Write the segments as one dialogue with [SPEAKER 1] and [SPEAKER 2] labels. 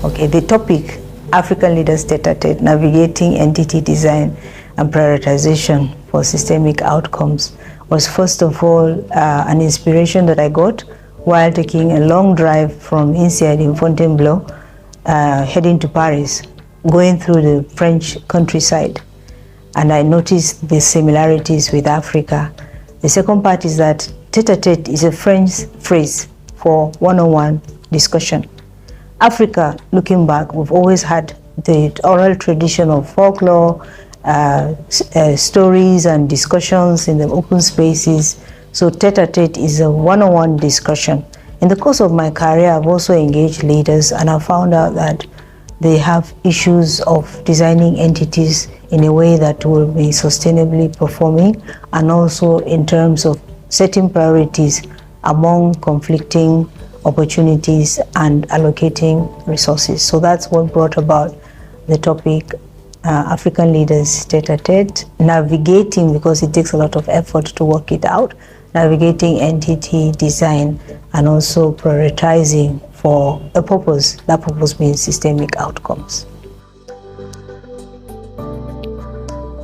[SPEAKER 1] Okay, the topic, African Leaders Tête, Navigating Entity Design and Prioritization for Systemic Outcomes, was first of all an inspiration that I got while taking a long drive from inside in Fontainebleau, heading to Paris, going through the French countryside. And I noticed the similarities with Africa. The second part is that tête-à-tête is a French phrase for one-on-one discussion. Africa, looking back, we've always had the oral tradition of folklore, stories and discussions in the open spaces. So tête-à-tête is a one-on-one discussion. In the course of my career, I've also engaged leaders, and I found out that they have issues of designing entities in a way that will be sustainably performing, and also in terms of setting priorities among conflicting opportunities and allocating resources. So that's what brought about the topic, African Leaders Tête-à-tête, navigating, because it takes a lot of effort to work it out, navigating entity design and also prioritizing for a purpose. That purpose means systemic outcomes.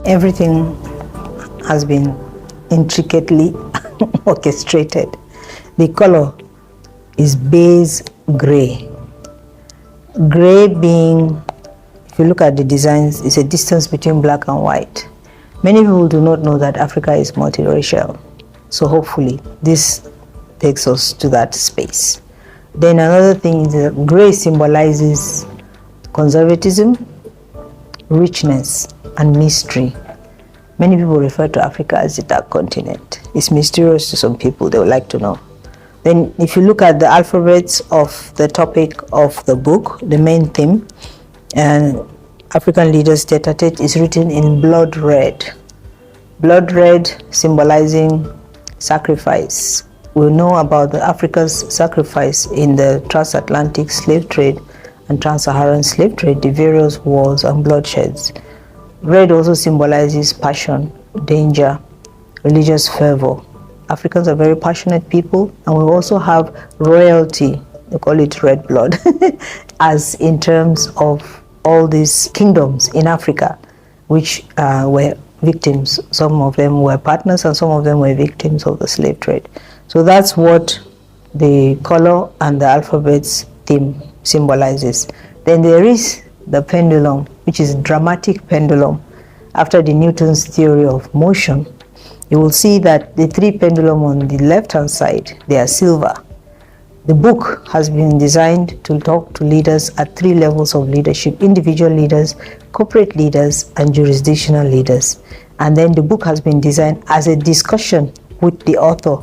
[SPEAKER 1] Everything has been intricately orchestrated. The color is base gray. Gray being, if you look at the designs, it's a distance between black and white. Many people do not know that Africa is multiracial. So hopefully this takes us to that space. Then another thing is that gray symbolizes conservatism, richness, and mystery. Many people refer to Africa as the dark continent. It's mysterious to some people, they would like to know. Then if you look at the alphabets of the topic of the book, the main theme, African Leaders Tête-à-tête is written in blood red. Blood red symbolizing sacrifice. We know about the Africa's sacrifice in the transatlantic slave trade and trans-Saharan slave trade, the various wars and bloodsheds. Red also symbolizes passion, danger, religious fervor. Africans are very passionate people, and we also have royalty, they call it red blood, as in terms of all these kingdoms in Africa, which were victims. Some of them were partners and some of them were victims of the slave trade. So that's what the color and the alphabet's theme symbolizes. Then there is the pendulum, which is dramatic pendulum. After the Newton's theory of motion, you will see that the three pendulum on the left-hand side, they are silver. The book has been designed to talk to leaders at three levels of leadership: individual leaders, corporate leaders, and jurisdictional leaders. And then the book has been designed as a discussion with the author,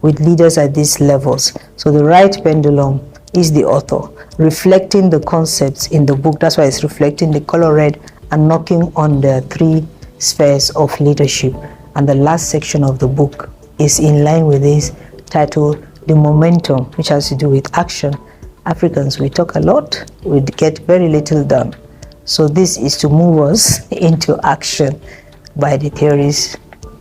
[SPEAKER 1] with leaders at these levels. So the right pendulum is the author, reflecting the concepts in the book. That's why it's reflecting the color red and knocking on the three spheres of leadership. And the last section of the book is in line with this, titled The Momentum, which has to do with action. Africans, we talk a lot, we get very little done. So this is to move us into action by the theories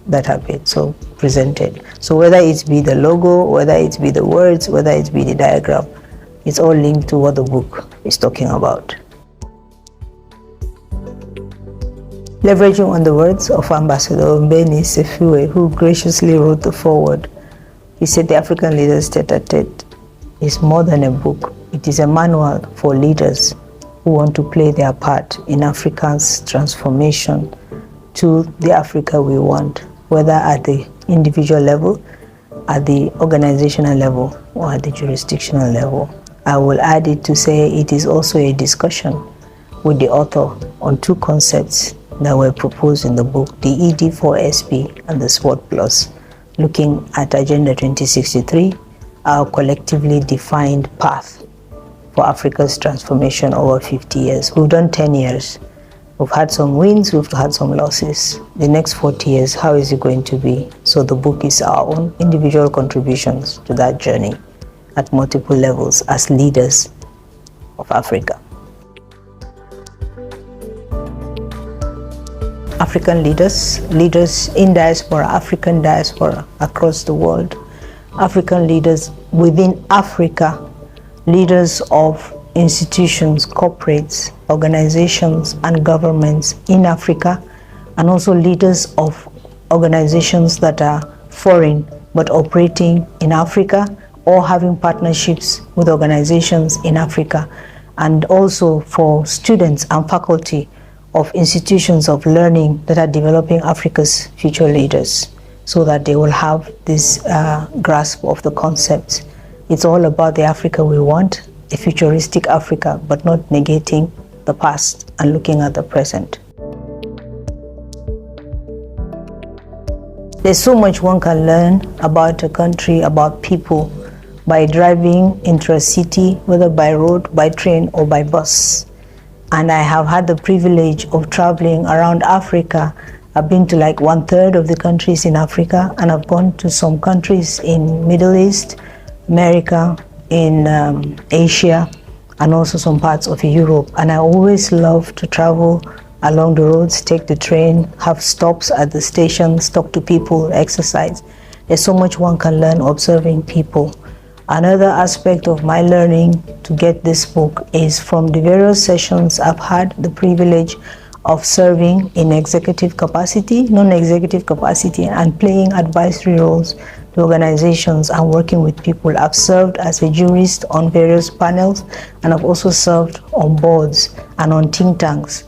[SPEAKER 1] that have been so presented. So whether it be the logo, whether it be the words, whether it be the diagram, it's all linked to what the book is talking about. Leveraging on the words of Ambassador Mbeni Sefiwe, who graciously wrote the foreword, he said the African Leaders Tête-à-tête is more than a book. It is a manual for leaders who want to play their part in Africa's transformation to the Africa we want, whether at the individual level, at the organizational level, or at the jurisdictional level. I will add it to say it is also a discussion with the author on two concepts that were proposed in the book, the ED4SP and the SWOT Plus, looking at Agenda 2063, our collectively defined path for Africa's transformation over 50 years. We've done 10 years. We've had some wins, we've had some losses. The next 40 years, how is it going to be? So the book is our own individual contributions to that journey at multiple levels as leaders of Africa. African leaders, leaders in diaspora, African diaspora across the world, African leaders within Africa, leaders of institutions, corporates, organizations, and governments in Africa, and also leaders of organizations that are foreign but operating in Africa, or having partnerships with organizations in Africa, and also for students and faculty of institutions of learning that are developing Africa's future leaders, so that they will have this grasp of the concepts. It's all about the Africa we want, a futuristic Africa, but not negating the past and looking at the present. There's so much one can learn about a country, about people, by driving into a city, whether by road, by train, or by bus. And I have had the privilege of traveling around Africa. I've been to like 1/3 of the countries in Africa, and I've gone to some countries in Middle East, America, in Asia, and also some parts of Europe. And I always love to travel along the roads, take the train, have stops at the stations, talk to people, exercise. There's so much one can learn observing people. Another aspect of my learning to get this book is from the various sessions I've had the privilege of serving in executive capacity, non-executive capacity, and playing advisory roles to organizations and working with people. I've served as a jurist on various panels, and I've also served on boards and on think tanks.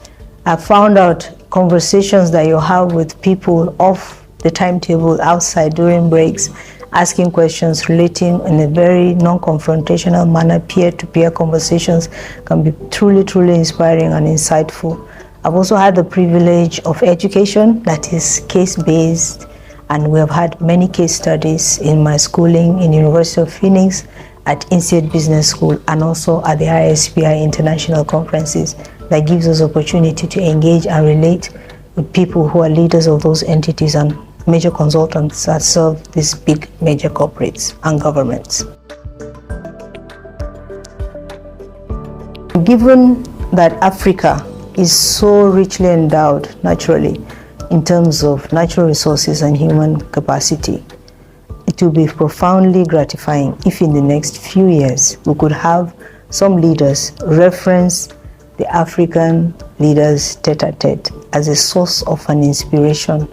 [SPEAKER 1] I've found out conversations that you have with people off the timetable outside during breaks, asking questions, relating in a very non-confrontational manner. Peer-to-peer conversations can be truly, truly inspiring and insightful. I've also had the privilege of education that is case-based, and we have had many case studies in my schooling in University of Phoenix, at INSEAD Business School, and also at the ISPI International Conferences. That gives us opportunity to engage and relate with people who are leaders of those entities and major consultants that serve these big major corporates and governments. Given that Africa is so richly endowed naturally in terms of natural resources and human capacity, it will be profoundly gratifying if in the next few years we could have some leaders reference the African leaders tête-à-tête as a source of an inspiration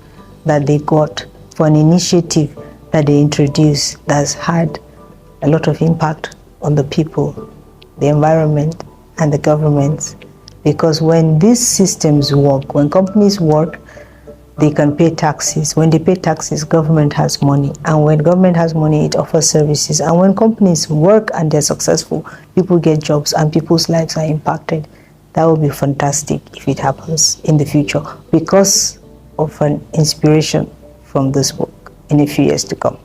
[SPEAKER 1] that they got for an initiative that they introduced that's had a lot of impact on the people, the environment, and the governments. Because when these systems work, when companies work, they can pay taxes. When they pay taxes, government has money. And when government has money, it offers services. And when companies work and they're successful, people get jobs and people's lives are impacted. That would be fantastic if it happens in the future because of an inspiration from this book in a few years to come.